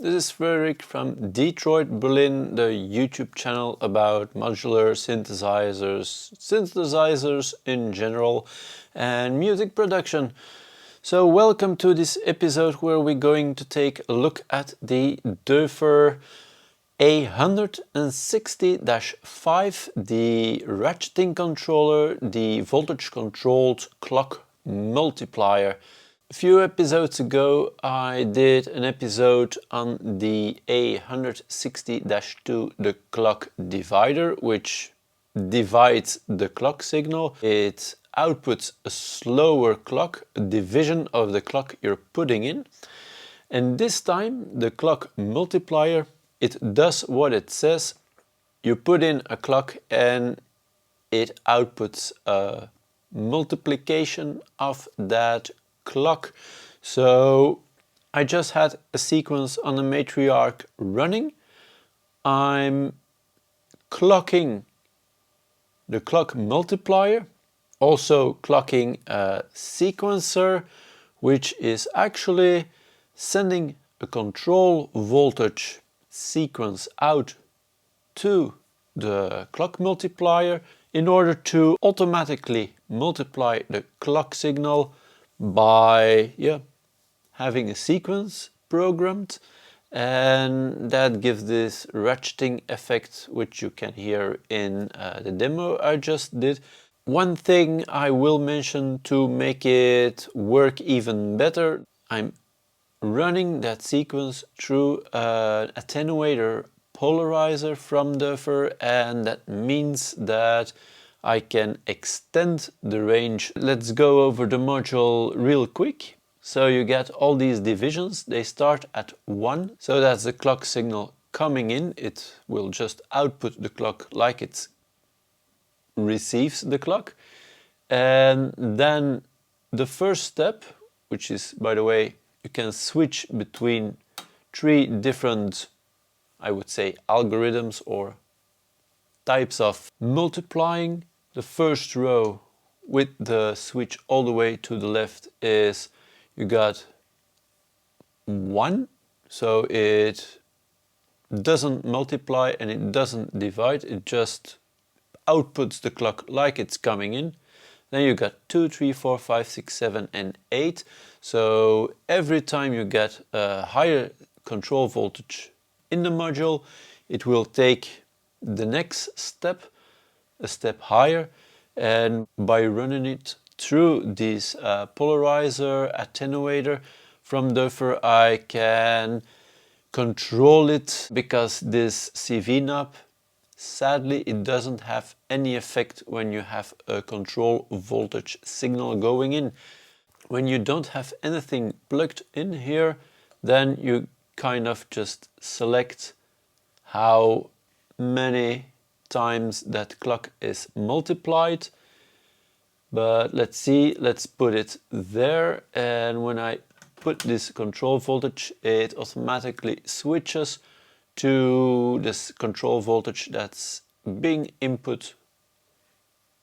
This is Frederick from Detroit, Berlin, the YouTube channel about modular synthesizers in general, and music production. So welcome to this episode where we're going to take a look at the Doepfer A-160-5, the ratcheting controller, the voltage controlled clock multiplier. A few episodes ago I did an episode on the A160-2, the clock divider, which divides the clock signal. It outputs a slower clock, a division of the clock you're putting in. And this time the clock multiplier, it does what it says. You put in a clock and it outputs a multiplication of that clock. So I just had a sequence on the matriarch running. I'm clocking the clock multiplier, also clocking a sequencer, which is actually sending a control voltage sequence out to the clock multiplier in order to automatically multiply the clock signal by having a sequence programmed, and that gives this ratcheting effect which you can hear in the demo I just did. One thing I will mention to make it work even better, I'm running that sequence through an attenuator polarizer from Doepfer, and that means that I can extend the range. Let's go over the module real quick. So you get all these divisions, they start at 1, so that's the clock signal coming in. It will just output the clock like it receives the clock. And then the first step, which is, by the way, you can switch between 3 different, I would say, algorithms or types of multiplying. The first row with the switch all the way to the left is you got 1, so it doesn't multiply and it doesn't divide, it just outputs the clock like it's coming in. Then you got 2, 3, 4, 5, 6, 7 and 8. So every time you get a higher control voltage in the module, it will take the next step, a step higher, and by running it through this polarizer attenuator from Doepfer, I can control it, because this CV knob, sadly, it doesn't have any effect when you have a control voltage signal going in. When you don't have anything plugged in here, then you kind of just select how many times that clock is multiplied. But let's see, let's put it there, and when I put this control voltage, it automatically switches to this control voltage that's being input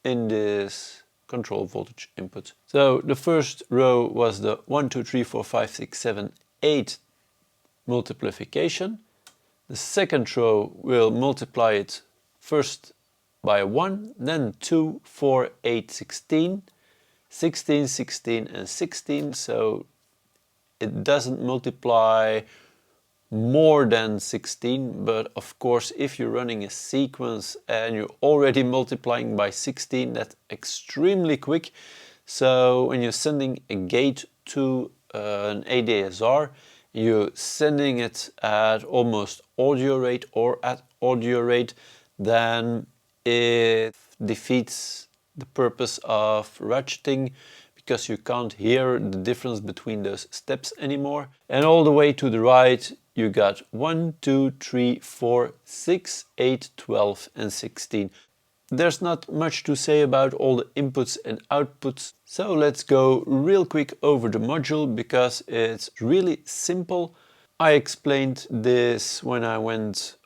in this control voltage input. So the first row was the 1, 2, 3, 4, 5, 6, 7, 8 multiplication. The second row will multiply it first by 1, then 2, 4, 8, 16, 16, 16 and 16, so it doesn't multiply more than 16, but of course if you're running a sequence and you're already multiplying by 16, that's extremely quick. So when you're sending a gate to an ADSR, you're sending it at almost audio rate or at audio rate, then it defeats the purpose of ratcheting, because you can't hear the difference between those steps anymore. And all the way to the right you got 1, 2, 3, 4, 6, 8, 12 and 16. There's not much to say about all the inputs and outputs, so let's go real quick over the module because it's really simple. I explained this when I went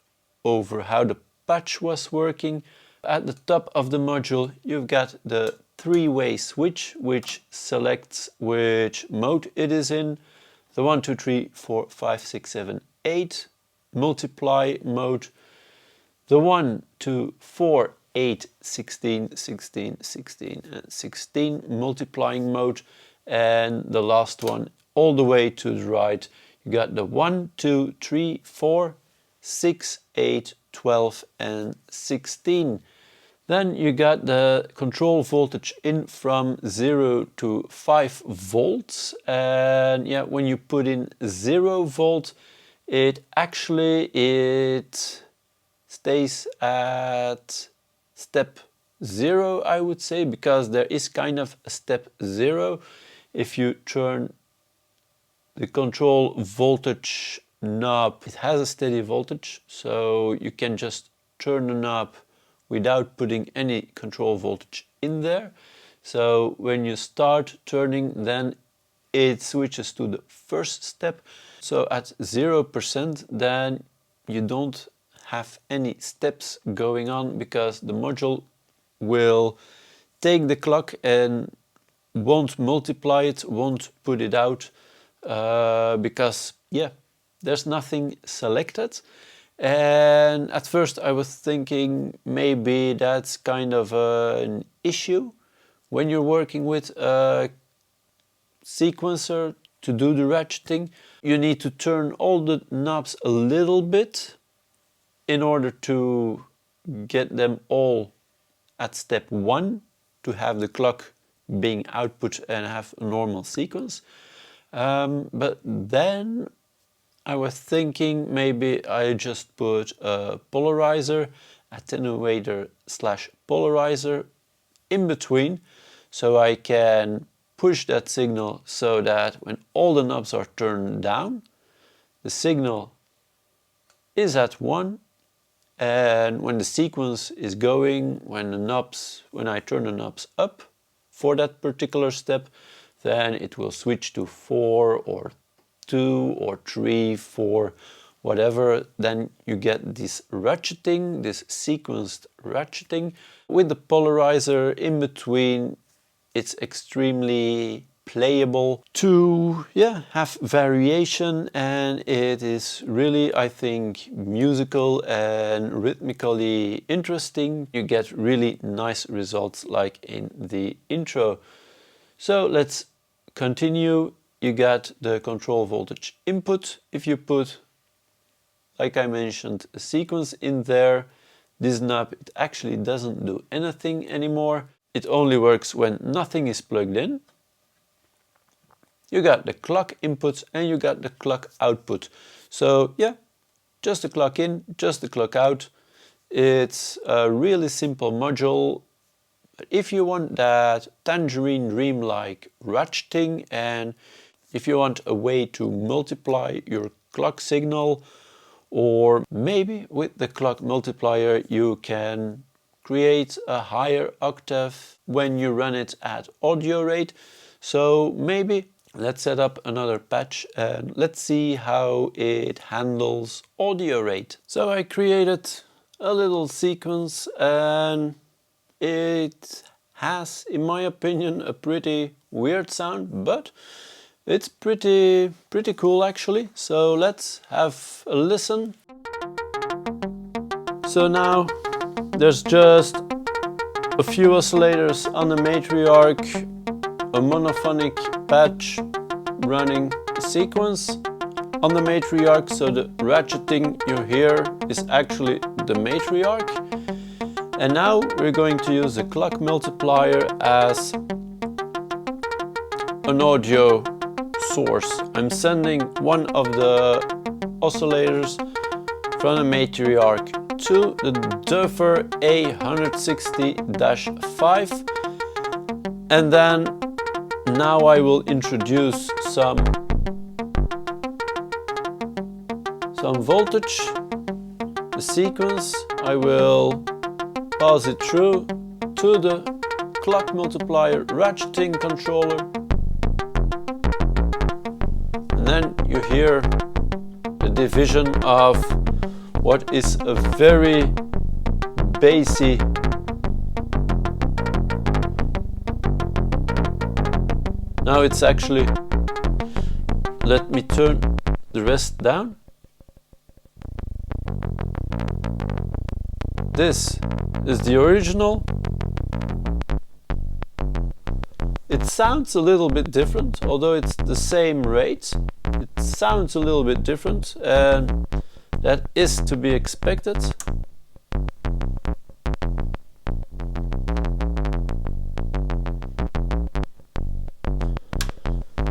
over how the patch was working. At the top of the module you've got the 3-way switch which selects which mode it is in. The 1, 2, 3, 4, 5, 6, 7, 8 multiply mode, the 1 to 4, 8, 16, 16, 16 and 16 multiplying mode, and the last one all the way to the right. You got the 1, 2, 3, 4, 6, 8, 12 and 16. Then you got the control voltage in from 0 to 5 volts, and yeah, when you put in 0 volt, it stays at step 0, I would say, because there is kind of a step 0. If you turn the control voltage knob, it has a steady voltage, so you can just turn the knob without putting any control voltage in there. So when you start turning, then it switches to the first step. So at 0%, then you don't have any steps going on, because the module will take the clock and won't multiply it, won't put it out, because yeah, there's nothing selected. And at first I was thinking maybe that's kind of an issue when you're working with a sequencer to do the ratcheting. You need to turn all the knobs a little bit in order to get them all at step 1 to have the clock being output and have a normal sequence. But then I was thinking maybe I just put a polarizer, attenuator slash polarizer in between, so I can push that signal so that when all the knobs are turned down, the signal is at 1, and when the sequence is going, when I turn the knobs up for that particular step, then it will switch to 4 or 2 or 3, 4, whatever. Then you get this ratcheting, this sequenced ratcheting. With the polarizer in between, it's extremely playable to have variation, and it is really, I think, musical and rhythmically interesting. You get really nice results like in the intro. So let's continue. You got the control voltage input. If you put, like I mentioned, a sequence in there, this knob, it actually doesn't do anything anymore. It only works when nothing is plugged in. You got the clock input and you got the clock output. So yeah, just the clock in, just the clock out. It's a really simple module. But if you want that tangerine dream-like ratcheting, and if you want a way to multiply your clock signal, or maybe with the clock multiplier you can create a higher octave when you run it at audio rate. So maybe let's set up another patch and let's see how it handles audio rate. So I created a little sequence, and it has, in my opinion, a pretty weird sound, but it's pretty cool actually. So let's have a listen. So now there's just a few oscillators on the matriarch, a monophonic patch running a sequence on the matriarch. So the ratcheting you hear is actually the matriarch. And now we're going to use the clock multiplier as an audio source. I'm sending one of the oscillators from the matriarch to the Doepfer A-160-5, and then now I will introduce some voltage. The sequence, I will pass it through to the clock multiplier ratcheting controller, and then you hear the division of what is a very bassy now it's actually, let me turn the rest down. This is the original. It sounds a little bit different, although it's the same rate. It sounds a little bit different, and that is to be expected.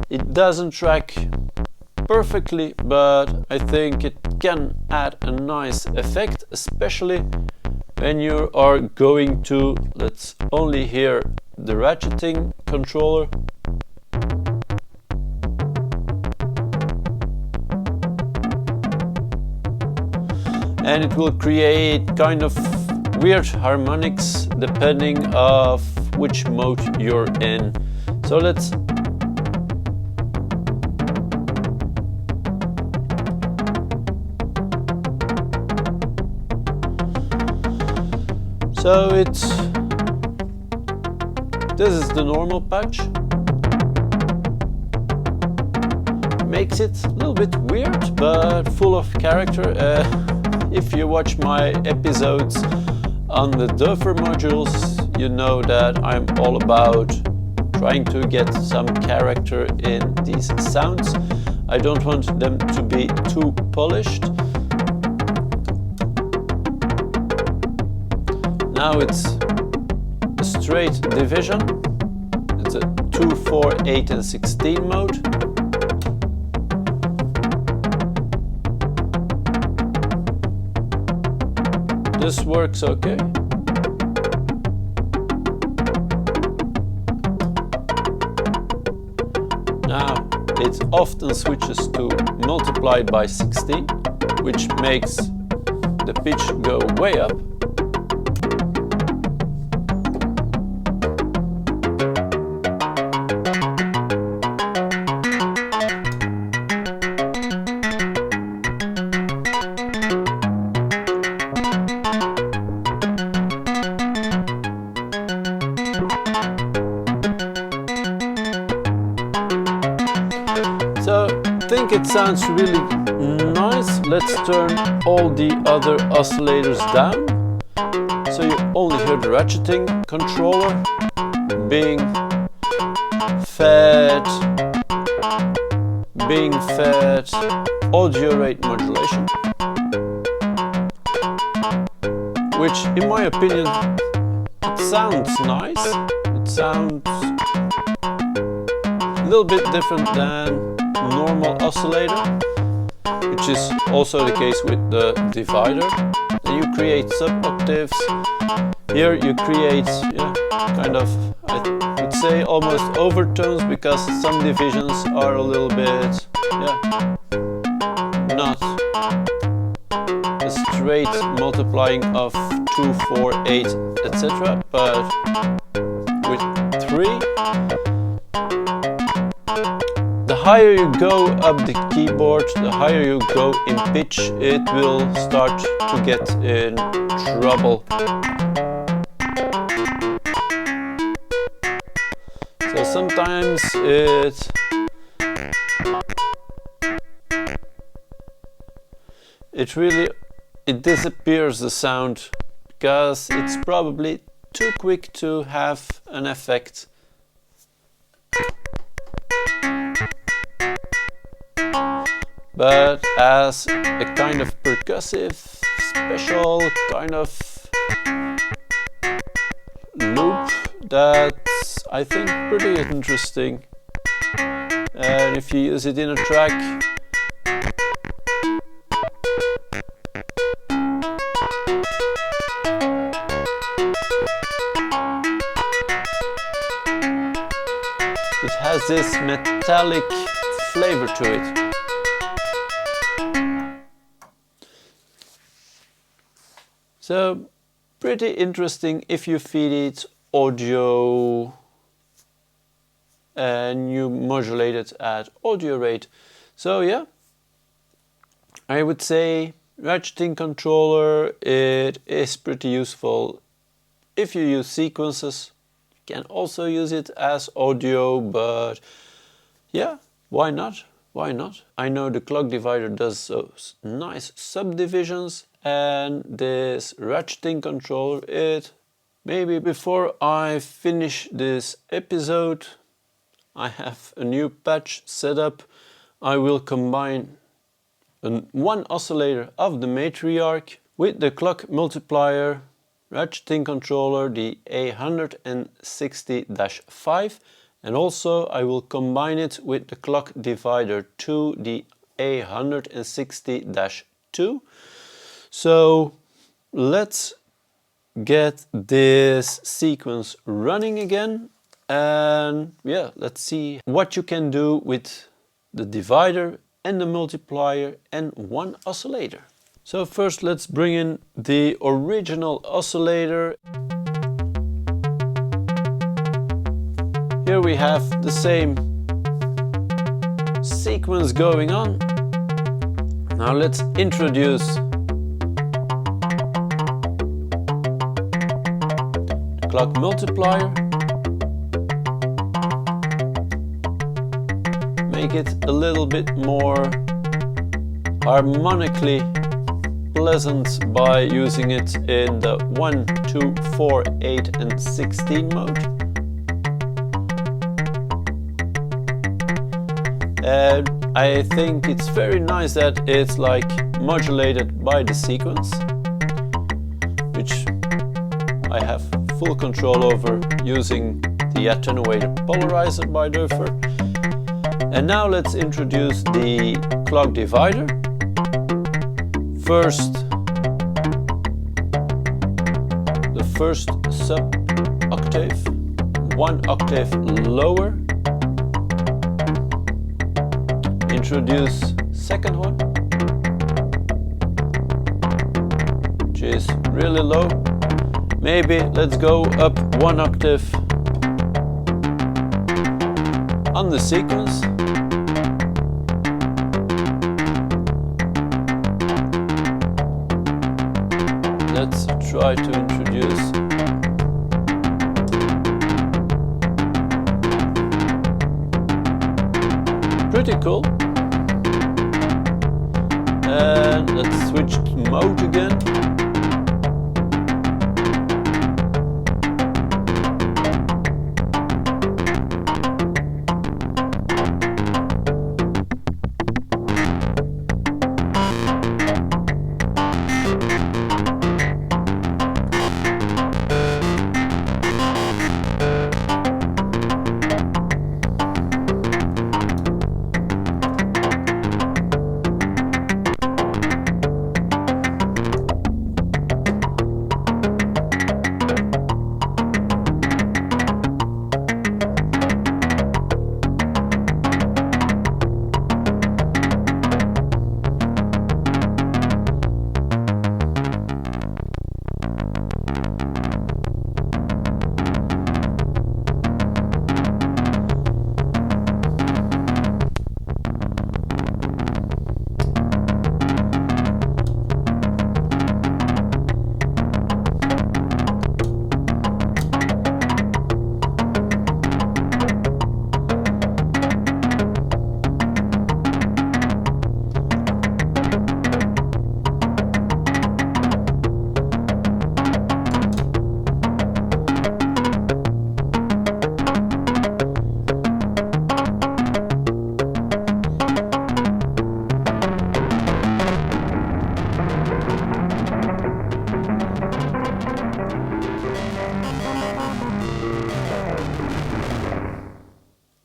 It doesn't track perfectly, but I think it can add a nice effect, especially when you are going to, let's only hear the ratcheting controller. And it will create kind of weird harmonics depending of which mode you're in. So let's this is the normal patch. Makes it a little bit weird, but full of character. If you watch my episodes on the Doepfer modules, you know that I'm all about trying to get some character in these sounds. I don't want them to be too polished. Now it's a straight division. It's a 2, 4, 8 and 16 mode. This works okay. Now it often switches to multiplied by 16, which makes the pitch go way up. So I think it sounds really nice. Let's turn all the other oscillators down. So you only hear the ratcheting controller being fed audio rate modulation, which in my opinion it sounds nice. It sounds a little bit different than normal oscillator, which is also the case with the divider. And you create sub-octaves. Here you create kind of, I would say, almost overtones, because some divisions are a little bit not a straight multiplying of 2, 4, 8, etc. But with 3, the higher you go up the keyboard, the higher you go in pitch, it will start to get in trouble. So sometimes it disappears the sound, because it's probably too quick to have an effect. But as a kind of percussive, special kind of loop, that's, I think, pretty interesting. And if you use it in a track, it has this metallic flavor to it. So pretty interesting if you feed it audio and you modulate it at audio rate. So yeah, I would say ratcheting controller, it is pretty useful if you use sequences. You can also use it as audio, but yeah, why not? Why not? I know the clock divider does those nice subdivisions, and this ratcheting controller. Maybe before I finish this episode, I have a new patch set up. I will combine one oscillator of the matriarch with the clock multiplier ratcheting controller, the A-160-5, and also I will combine it with the clock divider 2, the A-160-2. So let's get this sequence running again, and yeah, let's see what you can do with the divider and the multiplier and one oscillator. So first let's bring in the original oscillator. Here we have the same sequence going on. Now let's introduce the clock multiplier. Make it a little bit more harmonically pleasant by using it in the 1, 2, 4, 8 and 16 mode. And I think it's very nice that it's like modulated by the sequence, which I have full control over using the attenuated polarizer by Doepfer. And now let's introduce the clock divider. First, the first sub octave, 1 octave lower. Introduce second one, which is really low. Maybe let's go up 1 octave on the sequence. Let's try to introduce pretty cool. And let's switch to mode again.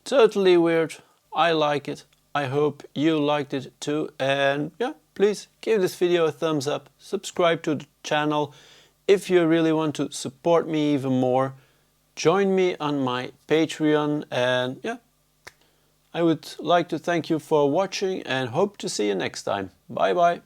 Totally weird. I like it. I hope you liked it too. And yeah, please give this video a thumbs up. Subscribe to the channel if you really want to support me even more. Join me on my Patreon, and yeah, I would like to thank you for watching and hope to see you next time. Bye bye.